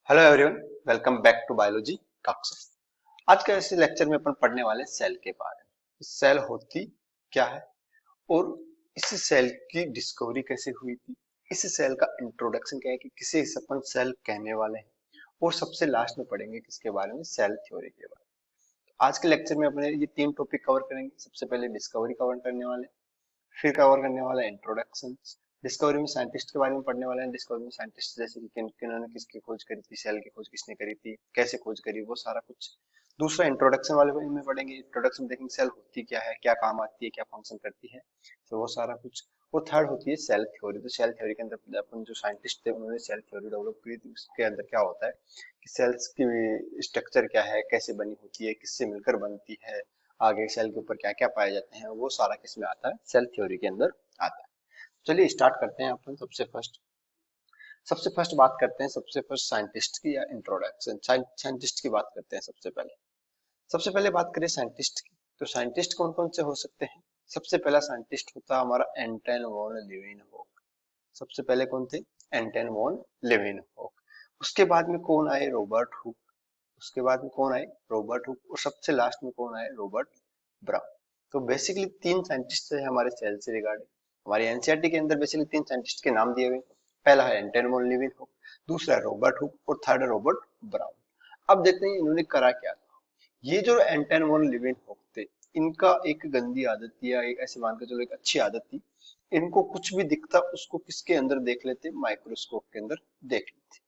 Hello everyone, welcome back to biology talks. आज के इस लेक्चर में अपन पढ़ने वाले सेल के बारे में। सेल होती क्या है और इस सेल की डिस्कवरी कैसे हुई थी, इस सेल का इंट्रोडक्शन क्या है कि किसे इस अपन सेल कहने वाले हैं, और सबसे लास्ट में पढ़ेंगे किसके बारे में, सेल थ्योरी के बारे में। आज के लेक्चर में अपने ये तीन टॉपिक कवर करेंगे। सबसे पहले डिस्कवरी कवर करने वाले, फिर कवर करने वाला इंट्रोडक्शन। डिस्कवरी में साइंटिस्ट के बारे में पढ़ने वाले हैं। डिस्कवरी में साइंटिस्ट जैसे कि किन्होंने किसकी खोज करी थी, सेल की खोज किसने करी थी, कैसे खोज करी, वो सारा कुछ। दूसरा इंट्रोडक्शन वाले में पढ़ेंगे। इंट्रोडक्शन देखेंगे सेल होती क्या है, क्या काम आती है, क्या फंक्शन करती है, तो वो सारा कुछ। वो थर्ड होती है सेल थ्योरी। तो सेल थ्योरी के अंदर अपन जो साइंटिस्ट थे उन्होंने सेल थ्योरी डेवलप करी थी। उसके अंदर क्या होता है कि सेल्स की स्ट्रक्चर क्या है, कैसे बनी होती है, किससे मिलकर बनती है, आगे सेल के ऊपर क्या क्या पाए जाते हैं, वो सारा किसमें आता है, सेल थ्योरी के अंदर आता है। चलिए स्टार्ट करते हैं अपन। सबसे फर्स्ट बात करते हैं सबसे फर्स्ट साइंटिस्ट की, या इंट्रोडक्शन साइंटिस्ट की बात करते हैं। सबसे पहले बात करें साइंटिस्ट की, तो साइंटिस्ट कौन कौन से हो सकते हैं। सबसे पहला साइंटिस्ट होता है हमारा एंटन वॉन लीeuwenhoek। सबसे पहले कौन थे, एंटन वॉन लीeuwenhoek। उसके बाद में कौन आए, रॉबर्ट हुक। उसके बाद में कौन आए, रॉबर्ट हुक। और सबसे लास्ट में कौन आए, रॉबर्ट ब्राउन। तो बेसिकली तीन साइंटिस्ट है हमारे सेल से रिगार्डिंग। हमारी एनसीईआरटी के अंदर बेसिकली तीन साइंटिस्ट के नाम दिए हुए। पहला है एंटन वॉन लीeuwenhoek, दूसरा है रॉबर्ट हुक, और थर्ड है रॉबर्ट ब्राउन। अब देखते हैं इन्होंने करा क्या था। ये जो एंटन वॉन लीeuwenhoek थे, इनका एक गंदी आदत थी, या एक ऐसे मान के चलो एक अच्छी आदत थी। इनको कुछ भी दिखता उसको किसके अंदर देख लेते, माइक्रोस्कोप के अंदर देख लेते।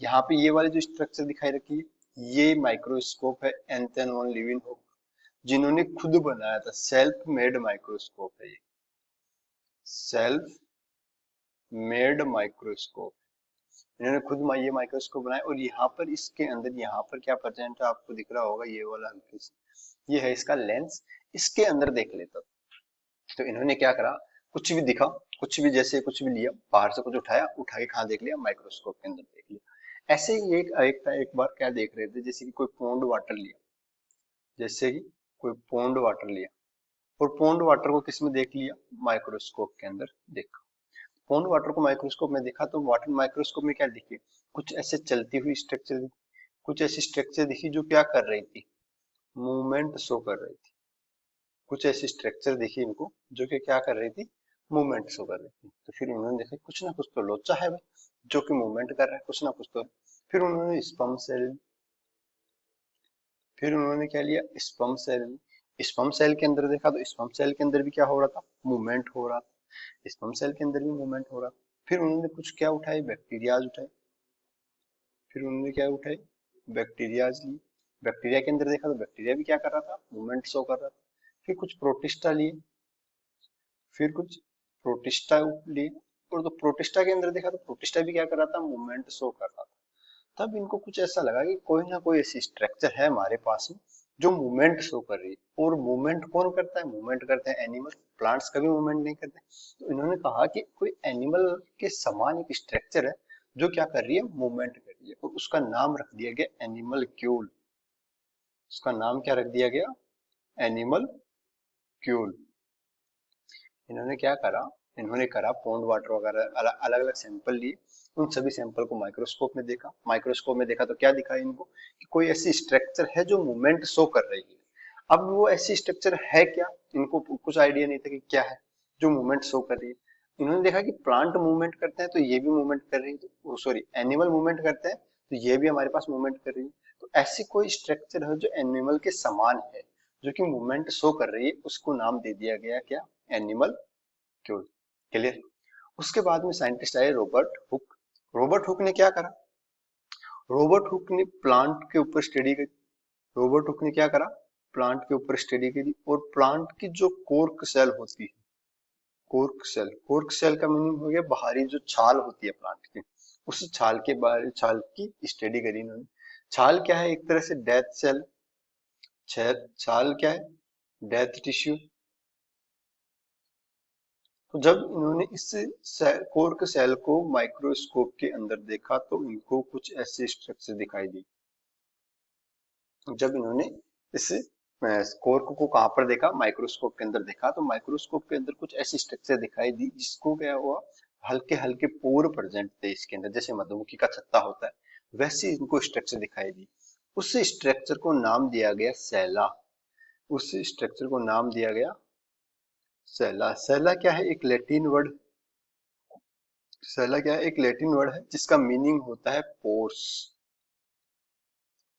यहाँ पे ये वाली जो स्ट्रक्चर दिखाई रखी है, ये माइक्रोस्कोप है एंटन वॉन लीeuwenhoek, जिन्होंने खुद बनाया था। सेल्फ मेड माइक्रोस्कोप है ये, सेल्फ मेड माइक्रोस्कोप। इन्होंने खुद ये माइक्रोस्कोप बनाया। और यहाँ पर इसके अंदर, यहाँ पर क्या प्रेजेंट है आपको दिख रहा होगा, ये वाला हल्के से, ये है इसका लेंस। इसके अंदर देख लेता था। तो इन्होंने क्या करा, कुछ भी दिखा, कुछ भी जैसे कुछ भी लिया, बाहर से कुछ उठाया, उठा के कहाँ देख लिया, माइक्रोस्कोप के अंदर देख लिया। ऐसे ही एक बार क्या देख रहे थे, जैसे कि कोई पौंड वाटर लिया, जैसे कि कोई पौंड वाटर लिया, और पौंड वाटर को किस में देख लिया, माइक्रोस्कोप के अंदर देखा। पौंड वाटर को माइक्रोस्कोप में देखा तो वाटर माइक्रोस्कोप में क्या दिखी, कुछ ऐसे चलती हुई स्ट्रक्चर, कुछ ऐसी स्ट्रक्चर दिखी जो क्या कर रही थी, मूवमेंट शो कर रही थी। कुछ ऐसी स्ट्रक्चर दिखी इनको जो कि क्या कर रही थी, मूवमेंट शो कर रही थी। तो फिर उन्होंने देखा कुछ ना कुछ तो लोचा है भाई, जो कि मूवमेंट कर रहा है, कुछ ना कुछ तो है। फिर उन्होंने स्पर्म सेल, फिर उन्होंने क्या लिया, स्पर्म सेल। स्पर्म सेल के अंदर देखा तो स्पर्म सेल के अंदर भी क्या हो रहा था, मूवमेंट हो रहा था। स्पर्म सेल के अंदर भी मूवमेंट हो रहा था। फिर उन्होंने कुछ क्या उठाए, बैक्टीरियाज उठाए। फिर उन्होंने क्या उठाए, बैक्टीरियाज लिए। बैक्टीरिया के अंदर देखा तो बैक्टीरिया भी क्या कर रहा था, मूवमेंट शो कर रहा था। फिर कुछ प्रोटिस्टा लिए, फिर कुछ प्रोटिस्टा लिए। और तो प्रोटिस्टा के अंदर देखा तो प्रोटिस्टा भी क्या कर रहा था, मूवमेंट शो कर रहा था। तब इनको कुछ ऐसा लगा कि कोई ना कोई ऐसी स्ट्रक्चर है हमारे पास में जो मूवमेंट शो कर रही है। और मूवमेंट कौन करता है, मूवमेंट करते हैं एनिमल। प्लांट्स कभी मूवमेंट नहीं करते। तो इन्होंने कहा कि कोई एनिमल के समान एक स्ट्रक्चर है जो क्या कर रही है, मूवमेंट कर रही है। और उसका नाम रख दिया गया एनिमल क्यूल। उसका नाम क्या रख दिया गया, एनिमल क्यूल। इन्होंने क्या करा, इन्होंने करा पौंड वाटर वगैरह अलग अलग सैंपल लिए। उन सभी सैंपल को माइक्रोस्कोप में देखा। माइक्रोस्कोप में देखा तो क्या दिखा इनको, कि कोई ऐसी स्ट्रक्चर है जो मूवमेंट शो कर रही है। अब वो ऐसी स्ट्रक्चर है क्या, इनको कुछ आइडिया नहीं था कि क्या है जो मूवमेंट शो कर रही है। इन्होंने देखा कि प्लांट मूवमेंट करते हैं तो ये भी मूवमेंट कर रही है, तो सॉरी एनिमल मूवमेंट करते हैं तो ये भी हमारे पास मूवमेंट कर रही है। तो ऐसी कोई स्ट्रक्चर है जो एनिमल के समान है, जो कि मूवमेंट शो कर रही है, उसको नाम दे दिया गया क्या, एनिमल क्यों। क्लियर। उसके बाद में साइंटिस्ट आए रॉबर्ट हुक। रॉबर्ट हुक ने क्या करा, रॉबर्ट हुक ने प्लांट के ऊपर स्टडी करी। रॉबर्ट हुक ने क्या करा, प्लांट के ऊपर स्टडी करी। और प्लांट की जो कोर्क सेल होती है, कोर्क सेल, कोर्क सेल का मीनिंग हो गया बाहरी जो छाल होती है प्लांट की, उस छाल के बारे, छाल की स्टडी करी इन्होंने। छाल क्या है, एक तरह से डेथ सेल। छाल क्या है, डेथ टिश्यू। तो जब इन्होंने इस कोर्क सेल को माइक्रोस्कोप के अंदर देखा तो इनको कुछ ऐसे स्ट्रक्चर दिखाई दी। जब इन्होंने इस कोर्क को कहां पर देखा, माइक्रोस्कोप के अंदर देखा, तो माइक्रोस्कोप के अंदर कुछ ऐसी स्ट्रक्चर दिखाई दी जिसको क्या हुआ, हल्के हल्के पोर प्रेजेंट थे इसके अंदर, जैसे मधुमक्खी का छत्ता होता है वैसे इनको स्ट्रक्चर दिखाई दी। उस स्ट्रक्चर को नाम दिया गया सेला। उस स्ट्रक्चर को नाम दिया गया सेला। सेला क्या है? एक लैटिन वर्ड। सेला क्या है? एक लैटिन वर्ड है जिसका मीनिंग होता है पोर्स।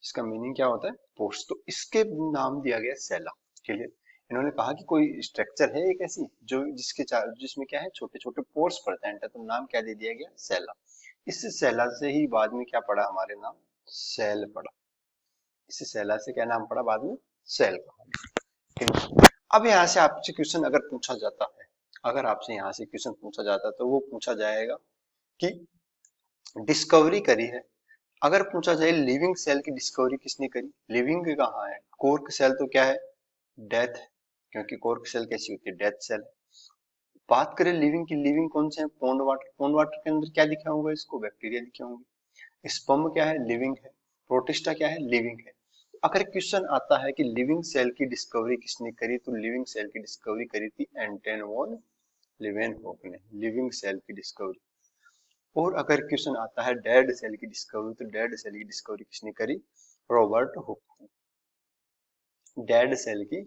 इसका मीनिंग क्या होता है? पोर्स। तो इसके नाम दिया गया सेला। क्लियर? इन्होंने कहा कि कोई स्ट्रक्चर है एक ऐसी जो जिसके चार जिसमें क्या है, छोटे छोटे पोर्स प्रेजेंट है, तो नाम क्या दे दिया गया? सेला। इस सेला से ही बाद में क्या पड़ा हमारे नाम? सेल पड़ा। इस सेला से क्या नाम पड़ा बाद में? सेल पड़ा। अब यहाँ से आपसे क्वेश्चन अगर पूछा जाता है, अगर आपसे यहाँ से क्वेश्चन पूछा जाता है तो वो पूछा जाएगा कि डिस्कवरी करी है। अगर पूछा जाए लिविंग सेल की डिस्कवरी किसने करी, लिविंग कहाँ है? कोर्क सेल तो क्या है? डेथ है, क्योंकि कोर्क सेल कैसी होती है? Death cell. बात करें लिविंग की, लिविंग कौन से है? Pond water. पॉन्ड वाटर के अंदर क्या दिखे होंगे? इसको बैक्टीरिया दिखे होंगे। स्पर्म क्या है? लिविंग है। प्रोटिस्टा क्या है? लिविंग है। अगर क्वेश्चन आता है कि लिविंग सेल की डिस्कवरी किसने करी, तो लिविंग सेल की डिस्कवरी करी थी एंटन वॉन लीवेनहॉक ने, लिविंग सेल की डिस्कवरी। और अगर क्वेश्चन आता है डेड सेल की डिस्कवरी, तो डेड सेल की डिस्कवरी किसने करी? Robert Hooke. डेड सेल की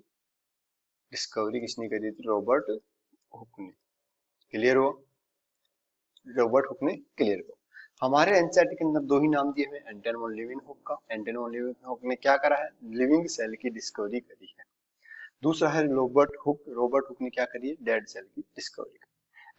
डिस्कवरी किसने करी थी? रॉबर्ट हुक ने। क्लियर हुआ? रॉबर्ट हुक ने क्लियर हुआ। हमारे एनसीईआरटी के अंदर दो ही नाम दिए हुए, एंटन वॉन लीवेनहॉक का। एंटन वॉन लीवेनहॉक ने क्या करा है? लिविंग सेल की डिस्कवरी करी है। दूसरा है रॉबर्ट हुक। रॉबर्ट हुक ने क्या करी है? डेड सेल की डिस्कवरी करी।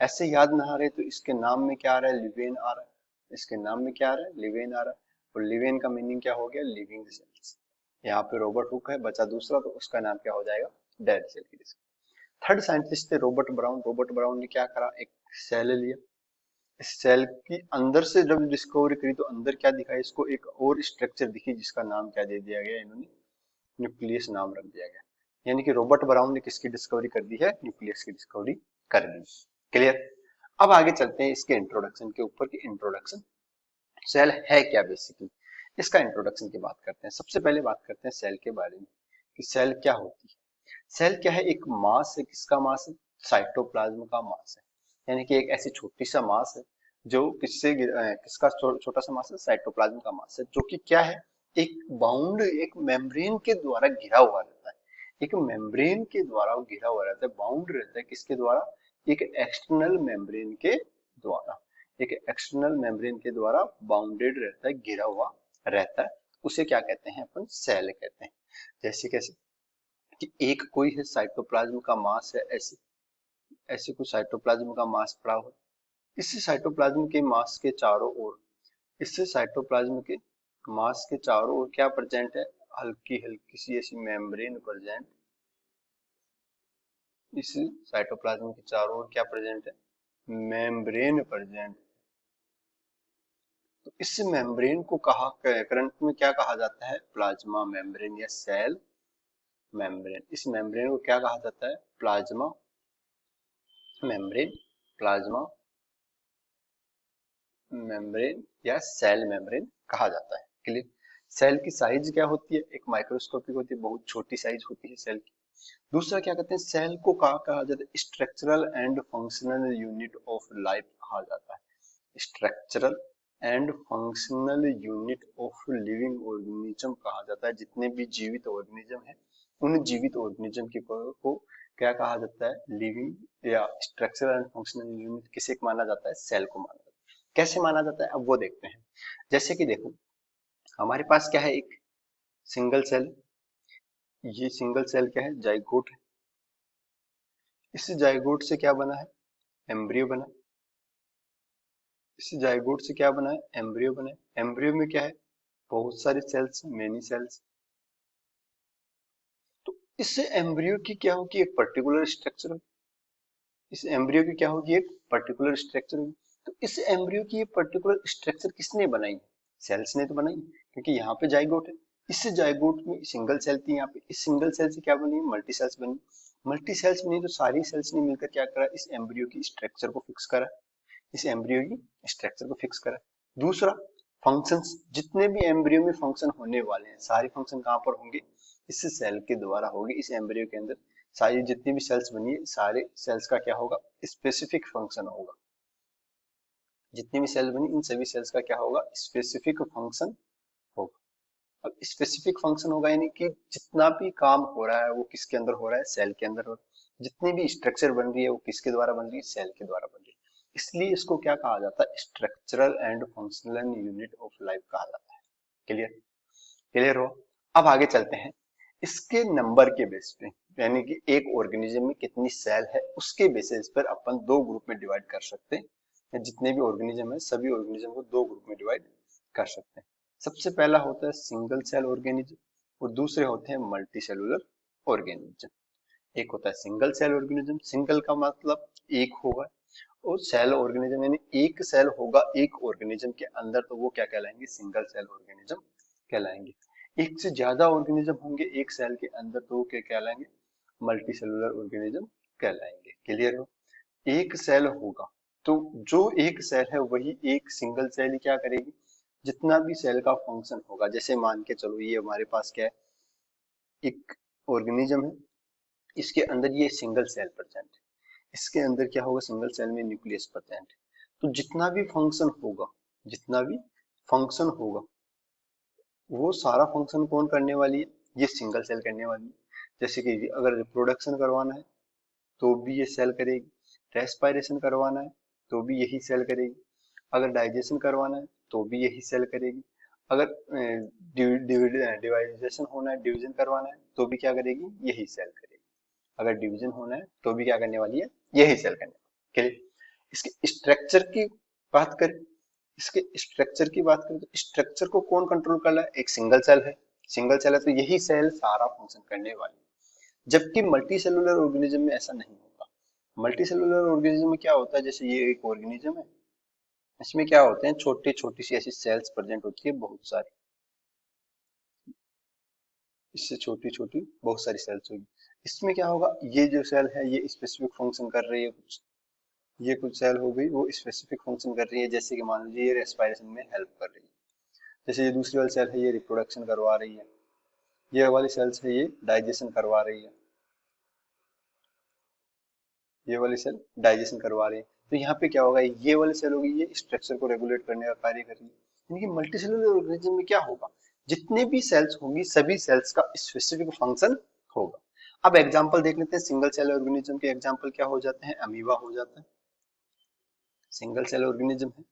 ऐसे याद ना आ रहे तो इसके नाम में क्या आ रहा है? लिवेन आ रहा है। इसके नाम में क्या आ रहा है? लिवेन आ रहा है। और लिवेन का मीनिंग क्या हो गया? Living cells. यहाँ पे रॉबर्ट हुक है, बचा दूसरा, तो उसका नाम क्या हो जाएगा? डेड सेल की डिस्कवरी। थर्ड साइंटिस्ट थे रॉबर्ट ब्राउन। रॉबर्ट ब्राउन ने क्या करा? एक सेल लिया। इस सेल की अंदर से जब डिस्कवरी करी तो अंदर क्या दिखा? इसको एक और स्ट्रक्चर दिखी जिसका नाम क्या दे दिया गया? इन्होंने न्यूक्लियस नाम रख दिया गया। यानी कि रॉबर्ट ब्राउन ने किसकी डिस्कवरी कर दी है? न्यूक्लियस की डिस्कवरी कर दी। क्लियर? अब आगे चलते हैं इसके इंट्रोडक्शन के ऊपर कि इंट्रोडक्शन सेल है क्या बेसिकली। इसका इंट्रोडक्शन की बात करते हैं। सबसे पहले बात करते हैं सेल के बारे में कि सेल क्या होती है। सेल क्या है? एक मास है। किसका मास है? साइटोप्लाज्म का मास है। यानी कि एक ऐसी छोटी सा मास है जो किसका छोटा सा मास है? साइटोप्लाज्म का मास है, जो कि क्या है? एक बाउंड, एक मेम्ब्रेन के द्वारा घिरा हुआ रहता है। एक मेम्ब्रेन के द्वारा वो घिरा हुआ रहता है, बाउंड रहता है। किसके द्वारा? एक एक्सटर्नल मेम्ब्रेन के द्वारा। एक एक्सटर्नल मेम्ब्रेन के द्वारा बाउंडेड रहता है, घिरा हुआ रहता है। उसे क्या कहते हैं? अपन सेल कहते हैं। जैसे कैसे कि एक कोई है साइटोप्लाज्म का मास है, ऐसे ऐसे कोई साइटोप्लाज्म का मास पड़ा हुआ। इस साइटोप्लाज्म के मास के चारों ओर, इससे साइटोप्लाज्म के मास के चारों ओर क्या प्रेजेंट है? हल्की हल्की सी ऐसी मेम्ब्रेन प्रेजेंट। इस साइटोप्लाज्म के चारों ओर क्या प्रेजेंट है? Membrane present. तो इस मेम्ब्रेन को कहा करंट में क्या कहा जाता है? प्लाज्मा मेम्ब्रेन या सेल मेम्ब्रेन। इस मेम्ब्रेन को क्या कहा जाता है? प्लाज्मा मेम्ब्रेन, प्लाज्मा मेम्ब्रेन या सेल मेम्ब्रेन कहा जाता है। क्लियर? सेल की साइज क्या होती है? एक माइक्रोस्कोपिक होती है, बहुत छोटी साइज होती है सेल की। दूसरा क्या कहते हैं? सेल को कहा जाता है structural and functional unit of life कहा जाता है। Structural and functional unit of living organism कहा जाता है। जितने भी जीवित ऑर्गेनिज्म है, उन जीवित ऑर्गेनिज्म को क्या कहा जाता है? लिविंग या स्ट्रक्चरल एंड फंक्शनल यूनिट किसे माना जाता है? सेल को माना जाता है। कैसे माना जाता है अब वो देखते हैं। जैसे कि देखो, हमारे पास क्या है? एक सिंगल सेल। ये सिंगल सेल क्या है? जाइगोट है। इस जाइगोट से क्या बना है? एम्ब्रियो बना। इस जाइगोट से क्या बना है? एम्ब्रियो बना है। एम्ब्रियो में क्या है? बहुत सारे सेल्स, मेनी सेल्स। तो इस एम्ब्रियो की क्या होगी? एक पर्टिकुलर स्ट्रक्चर होगी। इस एम्ब्रियो की क्या होगी? एक पर्टिकुलर स्ट्रक्चर होगी। तो इस एम्ब्रियो की ये पर्टिकुलर स्ट्रक्चर किसने बनाई? सेल्स ने तो बनाई, क्योंकि यहाँ पे जाइगोट है। इस जाइगोट में सिंगल सेल थी, यहाँ पे इस सिंगल सेल से क्या बनी? मल्टी सेल्स बनी। मल्टी सेल्स बनी तो सारी सेल्स ने मिलकर क्या करा? इस एम्ब्रियो की स्ट्रक्चर को फिक्स करा। इस एम्ब्रियो की स्ट्रक्चर को फिक्स करा। दूसरा, फंक्शंस। जितने भी एम्ब्रियो में फंक्शन होने वाले हैं, सारे फंक्शन कहाँ पर होंगे? इस सेल के द्वारा होगी। इस एम्ब्रियो के अंदर सारी जितनी भी सेल्स बनी है, सारे सेल्स का क्या होगा? स्पेसिफिक फंक्शन होगा। जितनी भी सेल बनी इन सभी सेल्स का क्या होगा, स्पेसिफिक फंक्शन होगा। अब स्पेसिफिक फंक्शन होगा यानी कि जितना भी काम हो रहा है वो किसके अंदर हो रहा है, सेल के अंदर हो रहा है। जितनी भी स्ट्रक्चर बन रही है वो किसके द्वारा बन रही है, सेल के द्वारा बन रही है। इसलिए इसको क्या कहा जाता है, structural and functional unit of life कहा जाता है। क्लियर, क्लियर हो। अब आगे चलते हैं, इसके नंबर के बेस पे, यानी कि एक ऑर्गेनिज्म में कितनी सेल है उसके बेसिस पर अपन दो ग्रुप में डिवाइड कर सकते हैं। जितने भी ऑर्गेनिज्म है सभी ऑर्गेनिज्म को दो ग्रुप में डिवाइड कर सकते हैं। सबसे पहला होता है सिंगल सेल ऑर्गेनिज्म और दूसरे होते हैं मल्टी सेलुलर ऑर्गेनिज्म। एक होता है सिंगल सेल ऑर्गेनिज्म, सिंगल का मतलब एक होगा, और सेल ऑर्गेनिज्म यानी एक सेल होगा एक ऑर्गेनिज्म के अंदर, तो वो क्या कहलाएंगे, सिंगल सेल ऑर्गेनिज्म कहलाएंगे। एक से ज्यादा ऑर्गेनिज्म होंगे एक सेल के अंदर तो वो क्या कहलाएंगे, मल्टी सेलुलर ऑर्गेनिज्म कहलाएंगे। क्लियर हो। एक सेल होगा तो जो एक सेल है वही एक सिंगल सेल ही क्या करेगी, जितना भी सेल का फंक्शन होगा, जैसे मान के चलो ये हमारे पास क्या है, एक ऑर्गेनिज्म है, इसके अंदर ये सिंगल सेल प्रेजेंट है, इसके अंदर क्या होगा, सिंगल सेल में न्यूक्लियस प्रेजेंट है। तो जितना भी फंक्शन होगा, जितना भी फंक्शन होगा वो सारा फंक्शन कौन करने वाली है, ये सिंगल सेल करने वाली है। जैसे कि अगर रिप्रोडक्शन करवाना है तो भी ये सेल करेगी, रेस्पिरेशन करवाना है तो भी यही सेल करेगी, अगर डाइजेशन करवाना है तो भी यही सेल करेगी, अगर डिवाइजेशन होना है, डिवीजन करवाना है तो भी क्या करेगी, यही सेल करेगी। अगर डिवीजन होना है तो भी क्या करने वाली है, यही सेल करने वाली है। इसके स्ट्रक्चर की बात करें, इसके स्ट्रक्चर की बात करें तो स्ट्रक्चर को कौन कंट्रोल कर रहा है, एक सिंगल सेल है, सिंगल सेल है तो यही सेल सारा फंक्शन करने वाली है। जबकि मल्टी सेलुलर ऑर्गेनिज्म में ऐसा नहीं होता। मल्टी सेलुलर ऑर्गेनिज्म में क्या होता है, जैसे ये एक ऑर्गेनिज्म है, इसमें क्या होते हैं, छोटी छोटी सी ऐसी सेल्स प्रेजेंट होती है बहुत सारी, इससे छोटी छोटी बहुत सारी सेल्स होगी। इसमें क्या होगा, ये जो सेल है ये स्पेसिफिक फंक्शन कर रही है कुछ, ये कुछ सेल हो गई वो स्पेसिफिक फंक्शन कर रही है, जैसे कि मान लीजिए ये रेस्पिरेशन में हेल्प कर रही है, जैसे ये दूसरी वाली सेल है ये रिप्रोडक्शन करवा रही है, ये वाली सेल्स है ये डाइजेशन करवा रही है, ये वाली सेल डाइजेशन करवा रही है। तो यहाँ पे क्या होगा, ये वाली सेल होगी ये स्ट्रक्चर को रेगुलेट करने का कार्य कर रही है। यानी कि मल्टी सेलुलर ऑर्गेनिज्म में क्या होगा, जितने भी सेल्स होंगी सभी सेल्स का स्पेसिफिक फंक्शन होगा। अब एग्जांपल देख लेते हैं, सिंगल सेल ऑर्गेनिज्म के एग्जांपल क्या हो जाते हैं, अमीबा हो जाता है, सिंगल सेल ऑर्गेनिज्म है,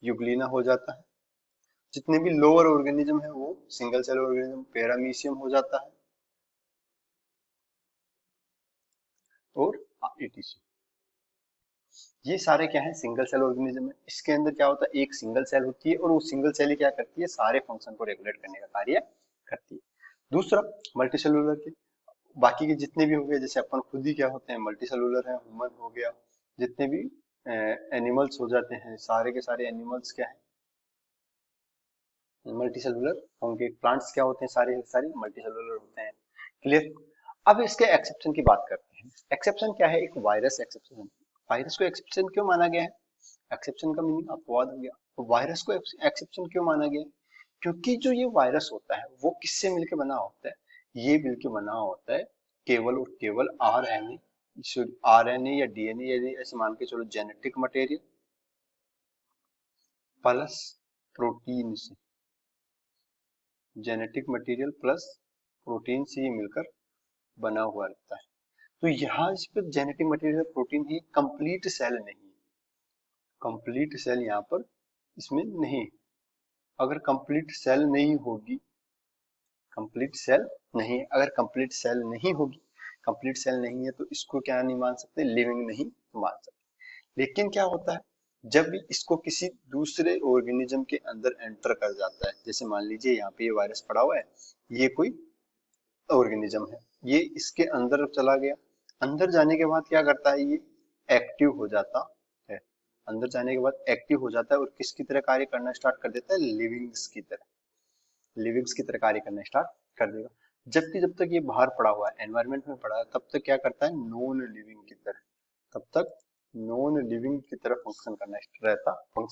यूग्लिना हो जाता है, जितने भी लोअर ऑर्गेनिज्म है वो सिंगल सेल ऑर्गेनिज्म, पैरामीशियम हो जाता है और ईटीसी। ये सारे क्या है, सिंगल सेल ऑर्गेनिज्म है। इसके अंदर क्या होता है, एक सिंगल सेल होती है और वो सिंगल सेल ही क्या करती है, सारे फंक्शन को रेगुलेट करने का कार्य करती है। दूसरा मल्टी सेलुलर के बाकी के जितने भी हो गए, जैसे अपन खुद ही क्या होते हैं मल्टी सेलुलर है, ह्यूमन हो गया, जितने भी एनिमल्स हो जाते हैं, सारे के सारे एनिमल्स क्या है, मल्टी सेलुलर होंगे। प्लांट्स क्या होते हैं, सारे के सारे मल्टी सेलुलर होते हैं। क्लियर। अब इसके एक्सेप्शन की बात करते हैं। एक्सेप्शन क्या है, एक वायरस एक्सेप्शन। वायरस को एक्सेप्शन क्यों माना गया है, एक्सेप्शन का मीनिंग अपवाद हो गया, तो वायरस को एक्सेप्शन क्यों माना गया, क्योंकि जो ये वायरस होता है वो किससे मिलके बना होता है, ये मिलके बना होता है केवल और केवल आरएनए या डीएनए, यदि ऐसे मान के चलो जेनेटिक मटेरियल प्लस प्रोटीन से, जेनेटिक मटेरियल प्लस प्रोटीन से ये मिलकर बना हुआ रहता है। तो यहाँ इस पर जेनेटिक मटेरियल प्रोटीन ही कंप्लीट सेल नहीं, कंप्लीट सेल यहाँ पर इसमें नहीं। अगर कंप्लीट सेल नहीं होगी, कंप्लीट सेल नहीं, अगर कंप्लीट सेल नहीं होगी, कंप्लीट सेल नहीं है तो इसको क्या नहीं मान सकते, लिविंग नहीं मान सकते। लेकिन क्या होता है, जब भी इसको किसी दूसरे ऑर्गेनिज्म के अंदर एंटर कर जाता है, जैसे मान लीजिए यहाँ पे ये वायरस पड़ा हुआ है, ये कोई ऑर्गेनिज्म है, ये इसके अंदर चला गया, अंदर जाने के बाद क्या करता है, ये एक्टिव हो जाता है, अंदर जाने के बाद एक्टिव हो जाता है और किसकी तरह कार्य करना स्टार्ट कर देता है, लिविंग्स की तरह, लिविंग्स की तरह कार्य करना स्टार्ट कर देगा। जबकि जब तक ये बाहर पड़ा हुआ है, एनवायरमेंट में पड़ा है, तब तक क्या करता है, नॉन लिविंग की तरह, तब तक नॉन लिविंग की तरह फंक्शन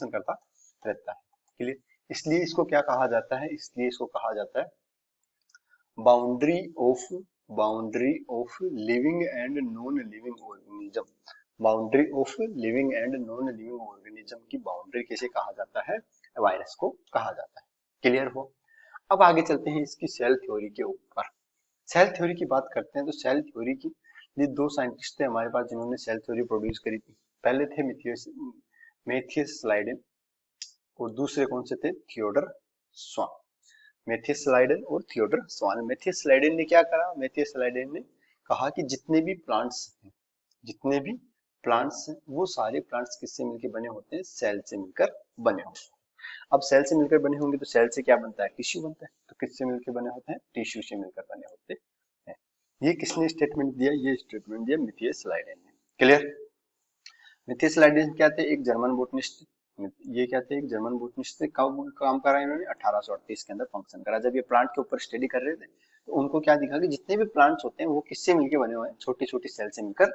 करता रहता है। क्लियर। इसलिए इसको क्या कहा जाता है, इसलिए इसको कहा जाता है boundary of boundary of living and non living organism. Boundary of living and non living organism की बाउंड्री किसे कहा जाता है? वायरस को कहा जाता है। क्लियर हो? अब आगे चलते हैं इसकी सेल थ्योरी के ऊपर। सेल थ्योरी की बात करते हैं तो सेल थ्योरी की ये दो साइंटिस्ट थे हमारे पास जिन्होंने सेल थ्योरी प्रोड्यूस करी थी। पहले थे मैथियस स्लाइडेन और दूसरे कौन से थे? थियोडर स्वान। मैथियस स्लाइडेन और थियोडर स्वान। मैथियस स्लाइडेन ने क्या करा? मैथियस स्लाइडेन ने कहा कि जितने भी प्लांट्स हैं वो सारे प्लांट्स किससे मिलकर बने होते हैं? सेल से मिलकर बने होते हैं। अब सेल से मिलकर बने होंगे तो सेल से क्या बनता है? टिश्यू बनता है। तो किससे मिलकर बने होते हैं? टिश्यू से मिलकर बने होते हैं। ये किसने स्टेटमेंट दिया? ये स्टेटमेंट दिया मैथियस स्लाइडेन ने। क्लियर? मैथियस स्लाइडेन क्या थे? एक जर्मन बोटनिस्ट। ये क्या थे? एक जर्मन बोटनिस्ट थे। कब काम करा इन्होंने? 1838 के अंदर फंक्शन करा। जब ये प्लांट के ऊपर स्टडी कर रहे थे तो उनको क्या दिखा कि जितने भी प्लांट्स होते हैं वो किससे मिलकर बने हुए हैं? छोटी छोटी सेल से मिलकर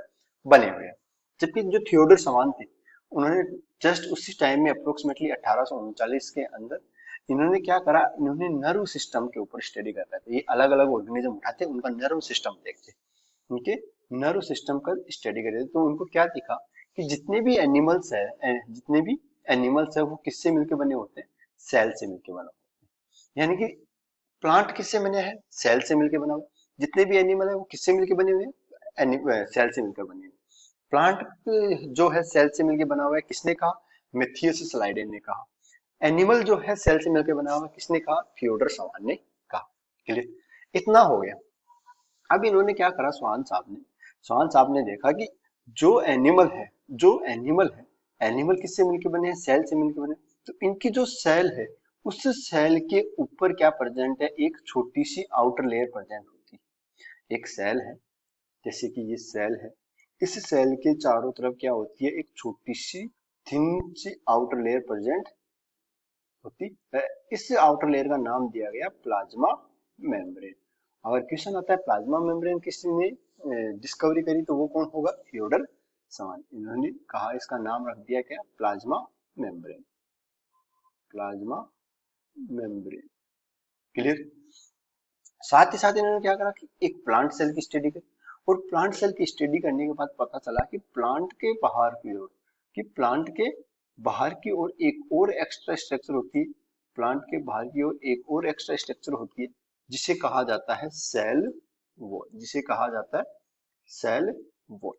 बने हुए हैं। जबकि जो थियोडर सवान थे उन्होंने जस्ट उसी टाइम में अप्रोक्सीमेटली 1839 के अंदर इन्होंने क्या करा? इन्होंने नर्व सिस्टम के ऊपर स्टडी कर रहे थे। ये अलग अलग ऑर्गेनिज्म उठाते उनका नर्व सिस्टम देखते, उनके नर्व सिस्टम का स्टडी कर रहे थे। तो उनको क्या दिखा कि जितने भी एनिमल्स है वो किससे मिलकर बने होते हैं? सेल से मिलकर बने होते हैं। यानी कि प्लांट किससे बने हैं? सेल से मिलकर बना हुआ। जितने भी एनिमल है वो किससे मिलकर बने हुए हैं? सेल से मिलकर बने हुए। प्लांट जो है सेल से मिलकर बना हुआ है, किसने कहा? मैथियस स्लाइडेन ने कहा। एनिमल जो है सेल से मिलकर बना हुआ है, किसने कहा? थियोडर स्वान ने कहा। क्लियर? इतना हो गया। अब इन्होंने क्या करा? स्वान साहब ने देखा कि जो एनिमल है एनिमल किससे मिलकर बने हैं? सेल से मिलकर बने। तो इनकी जो सेल है उस सेल के ऊपर क्या प्रेजेंट है? एक छोटी सी आउटर लेयर प्रेजेंट होती है। एक सेल है, जैसे कि ये सेल है, इस सेल के चारों तरफ क्या होती है? एक छोटी सी थिन सी आउटर लेयर प्रेजेंट होती है। इस आउटर लेयर का नाम दिया गया प्लाज्मा मेम्ब्रेन। अगर क्वेश्चन आता है प्लाज्मा मेम्ब्रेन किसने डिस्कवरी करी तो वो कौन होगा? थियोडर स्वान। इन्होंने कहा, इसका नाम रख दिया क्या? Plasma membrane. Plasma membrane. Clear? साथ ही साथ इन्होंने क्या करा कि एक प्लांट सेल की स्टडी करी और प्लांट सेल की स्टडी करने के बाद पता चला कि प्लांट के बाहर की ओर एक और एक्स्ट्रा स्ट्रक्चर होती है। प्लांट के बाहर की ओर एक और एक्स्ट्रा स्ट्रक्चर होती है जिसे कहा जाता है सेल वॉल।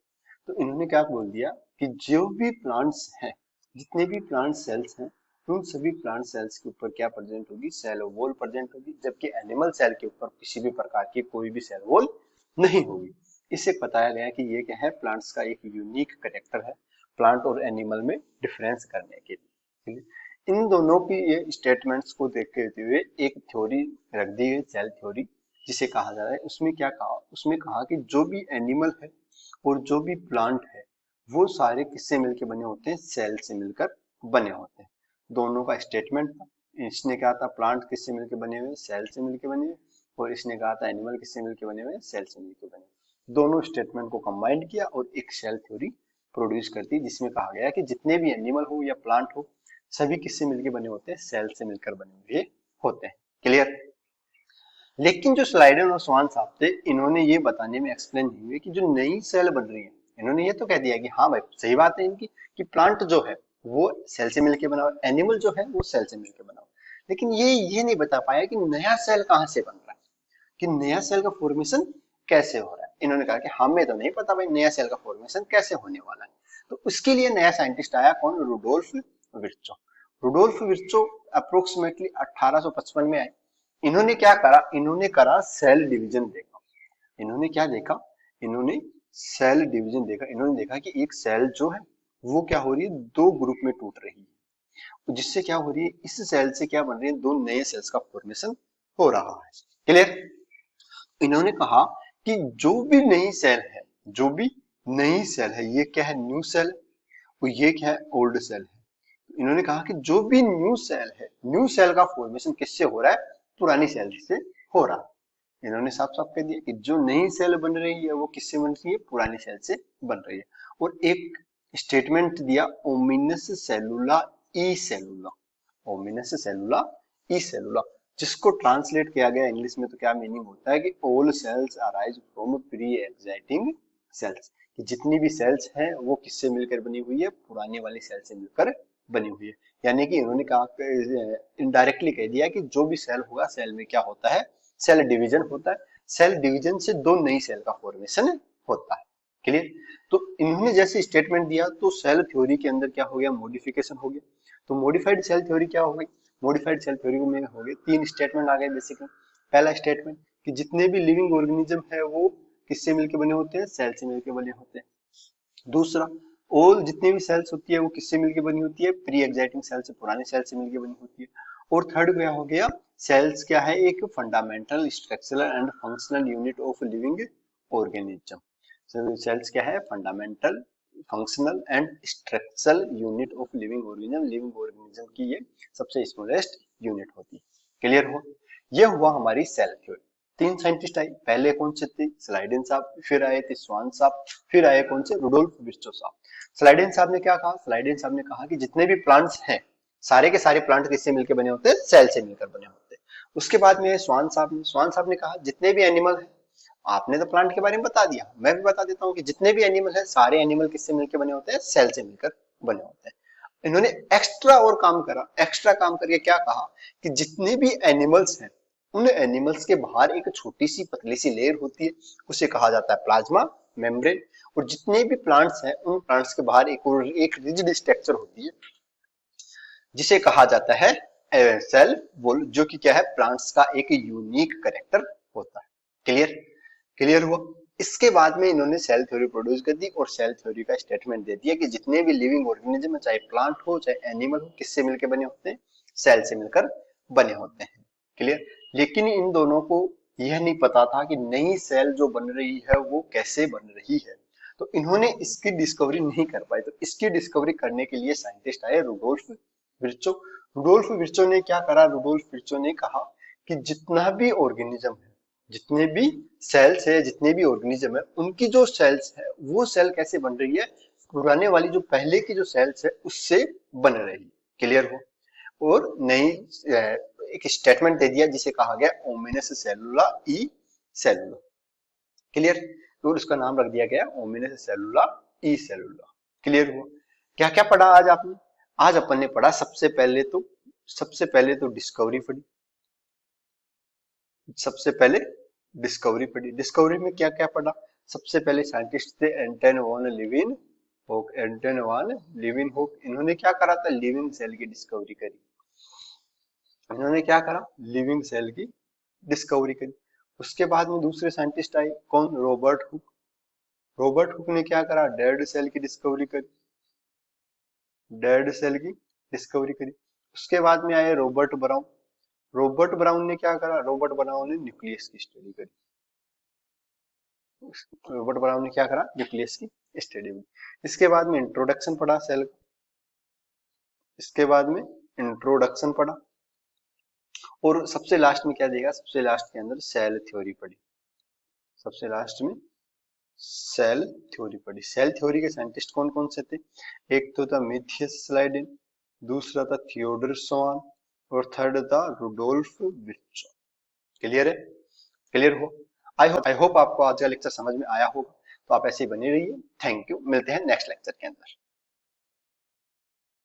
तो इन्होंने क्या बोल दिया कि जो भी प्लांट्स हैं, जितने भी प्लांट सेल्स हैं, उन सभी प्लांट सेल्स के ऊपर क्या प्रेजेंट होगी? सेल वॉल प्रेजेंट होगी। जबकि एनिमल सेल के ऊपर किसी भी प्रकार की कोई भी सेल वॉल नहीं होगी। इससे बताया गया कि ये क्या है? प्लांट्स का एक यूनिक कैरेक्टर है प्लांट और एनिमल में डिफरेंस करने के लिए। इन दोनों की ये स्टेटमेंट्स को देखते हुए एक थ्योरी रख दी है, सेल थ्योरी, जिसे कहा जा रहा है। उसमें क्या कहा? उसमें कहा कि जो भी एनिमल है और जो भी प्लांट है वो सारे किससे मिलकर बने होते हैं? सेल से मिलकर बने होते हैं। दोनों का स्टेटमेंट था। इसने कहा था प्लांट किससे मिलकर बने हुए? सेल से मिलकर बने हुए। और इसने कहा था एनिमल किससे मिलकर बने हुए? सेल से मिलकर बने हुए। दोनों स्टेटमेंट को कंबाइंड किया और एक सेल थ्योरी प्रोड्यूस करती, जिसमें कहा गया कि जितने भी एनिमल हो या प्लांट हो सभी किससे मिलकर बने होते हैं? सेल से मिलकर बने हुए होते हैं। क्लियर? लेकिन जो स्लाइडन और स्वान साहब थे, इन्होंने ये बताने में एक्सप्लेन नहीं हुए कि जो नई सेल बन रही है, इन्होंने ये तो कह दिया कि हाँ भाई सही बात है इनकी कि प्लांट जो है वो सेल से मिलकर बना हुआ, एनिमल जो है वो सेल से मिलकर बना हुआ। लेकिन ये नहीं बता पाया कि नया सेल कहाँ से बन रहा है, कि नया सेल का फॉर्मेशन कैसे हो रहा है। इन्होंने कहा कि हमें तो नहीं पता भाई नया सेल का फॉर्मेशन कैसे होने वाला है। तो उसके लिए नया साइंटिस्ट आया, कौन? Rudolf Virchow. Rudolf Virchow approximately 1855 में आए। इन्होंने क्या करा? इन्होंने करा सेल डिवीजन देखा। इन्होंने क्या देखा? इन्होंने सेल डिवीजन देखा। इन्होंने देखा कि एक सेल जो है वो क्या हो रही है? दो ग्रुप में टूट रही है। तो जिससे क्या हो रही है? इस सेल से क्या बन रही है? दो नए सेल्स का फॉर्मेशन हो रहा है। क्लियर? इन्होंने कहा कि जो भी नई सेल है, ये क्या है? New cell. और ये क्या है? ओल्ड सेल है। तो इन्होंने कहा कि जो भी न्यू सेल है, न्यू सेल का फॉर्मेशन किससे हो रहा है? पुरानी सेल से हो रहा है। इन्होंने साफ साफ कह दिया कि जो नई सेल बन रही है वो किससे बन रही है? पुरानी सेल से बन रही है। और एक स्टेटमेंट दिया, ओमिनस सेलुला ई सेलुला। ओमिनस सेलुला ई सेलुला, जिसको ट्रांसलेट किया गया इंग्लिश में तो क्या मीनिंग होता है कि all cells arise from pre existing cells. कि जितनी भी सेल्स हैं वो किससे मिलकर बनी हुई है, पुरानी वाली सेल से मिलकर बनी हुई है। यानी कि इन्होंने कहा, इनडायरेक्टली कह दिया कि जो भी सेल होगा, सेल में क्या होता है, सेल डिवीजन होता है। सेल डिवीजन से दो नई सेल का फॉर्मेशन होता है। क्लियर। तो इन्होंने जैसे स्टेटमेंट दिया तो सेल थ्योरी के अंदर क्या हो गया, मॉडिफिकेशन हो गया। तो मॉडिफाइड सेल थ्योरी क्या हो गई, मॉडिफाइड सेल थ्योरी में हो गए तीन स्टेटमेंट आ गए बेसिकली। पहला स्टेटमेंट कि जितने भी लिविंग ऑर्गेनिज्म है वो किससे मिलकर बने होते हैं, सेल से मिलकर बने होते हैं। दूसरा, ऑल जितनी भी सेल्स होती है वो किससे मिलकर बनी होती है, प्री एग्जाइटिंग सेल से, पुराने सेल से मिलकर बनी होती है। और थर्ड क्या हो गया, सेल्स क्या है, एक fundamental structural and functional unit of living organism. Cells क्या है, fundamental, functional and structural unit of living organism. Living organism की ये सबसे स्मॉलेस्ट यूनिट होती है। क्लियर हो। ये हुआ हमारी सेल थ्योरी। तीन साइंटिस्ट आए, पहले कौन से थे, स्लाइडेन साहब, फिर आए थे स्वान साहब, फिर आए कौन से, रुडोल्फ विर्चो साहब। स्लाइडेन साहब ने क्या कहा, स्लाइडेन साहब ने कहा कि जितने भी प्लांट्स हैं, सारे के सारे प्लांट किससे मिलकर बने होते हैं, सेल से मिलकर बने होते हैं। उसके बाद में स्वान साहब ने कहा जितने भी एनिमल हैं, आपने तो प्लांट के बारे में बता दिया, मैं भी बता देता हूँ कि जितने भी एनिमल हैं, सारे एनिमल किससे मिलकर बने होते हैं, सेल से मिलकर बने होते हैं। इन्होंने एक्स्ट्रा और काम करा, एक्स्ट्रा काम करके क्या कहा कि जितने भी एनिमल्स हैं, उन एनिमल्स के बाहर एक छोटी सी पतली सी लेयर होती है, उसे कहा जाता है प्लाज्मा मेम्ब्रेन। और जितने भी प्लांट्स हैं, उन प्लांट्स के बाहर एक रिजिड स्ट्रक्चर होती है जिसे कहा जाता है सेल वॉल, जो कि क्या है, प्लांट्स का एक यूनिक कैरेक्टर होता है। क्लियर, क्लियर हुआ। इसके बाद में इन्होंने सेल थ्योरी प्रोड्यूस कर दी और सेल थ्योरी का स्टेटमेंट दे दिया कि जितने भी लिविंग ऑर्गेनिज्म है, चाहे प्लांट हो चाहे एनिमल हो, किससे मिलकर बने होते हैं, सेल से मिलकर बने होते हैं। क्लियर। लेकिन इन दोनों को यह नहीं पता था कि नई सेल जो बन रही है वो कैसे बन रही है। तो इन्होंने इसकी डिस्कवरी नहीं कर पाई। तो इसकी डिस्कवरी करने के लिए साइंटिस्ट आए, रुडोल्फ विर्चो। रुडोल्फ विर्चो ने क्या करा, रुडोल्फ विर्चो ने कहा कि जितना भी ऑर्गेनिज्म है, जितने भी सेल्स है, जितने भी ऑर्गेनिज्म है, उनकी जो सेल्स है वो सेल कैसे बन रही है, पुराने वाली जो पहले की जो सेल्स है उससे बन रही है। क्लियर हो। और नई एक स्टेटमेंट दे दिया जिसे कहा गया ओमिनस सेलुला ई सेलुला। क्लियर। और उसका नाम रख दिया गया ओमिनस सेलुला ई सेलुला। क्लियर हुआ। क्या क्या पढ़ा आज आपने, आज अपन ने पढ़ा सबसे पहले तो डिस्कवरी पढ़ी, सबसे पहले डिस्कवरी पढ़ी। डिस्कवरी में क्या क्या पढ़ा, सबसे पहले साइंटिस्ट थे एंटन वॉन लीवेनहॉक। एंटन वॉन लीवेनहॉक, इन्होंने क्या करा था, लिविंग सेल की डिस्कवरी करी। इन्होंने क्या करा, लिविंग सेल की डिस्कवरी करी। उसके बाद में दूसरे साइंटिस्ट आए, कौन, रॉबर्ट हुक। रॉबर्ट हुक ने क्या करा, डेड सेल की डिस्कवरी करी, डेड सेल की डिस्कवरी करी। उसके बाद में आए रॉबर्ट ब्राउन। रॉबर्ट ब्राउन ने क्या करा, रॉबर्ट ब्राउन ने न्यूक्लियस की स्टडी करी। रॉबर्ट ब्राउन ने क्या करा, न्यूक्लियस की स्टडी करी। इसके बाद में इंट्रोडक्शन पढ़ा सेल का, इसके बाद में इंट्रोडक्शन पढ़ा, और सबसे लास्ट में क्या देगा, सबसे लास्ट के अंदर सेल थ्योरी पढ़ी। सबसे लास्ट में सेल थ्योरी पढ़ी। सेल थ्योरी के साइंटिस्ट कौन कौन से थे, एक तो था मिथियस स्लाइडेन, दूसरा था थियोडर स्वान, और थर्ड था रुडोल्फ विर्चो। क्लियर है, क्लियर हो। आई होप आपको आज का लेक्चर समझ में आया होगा। तो आप ऐसे ही बने रहिए। थैंक यू, मिलते हैं नेक्स्ट लेक्चर के अंदर।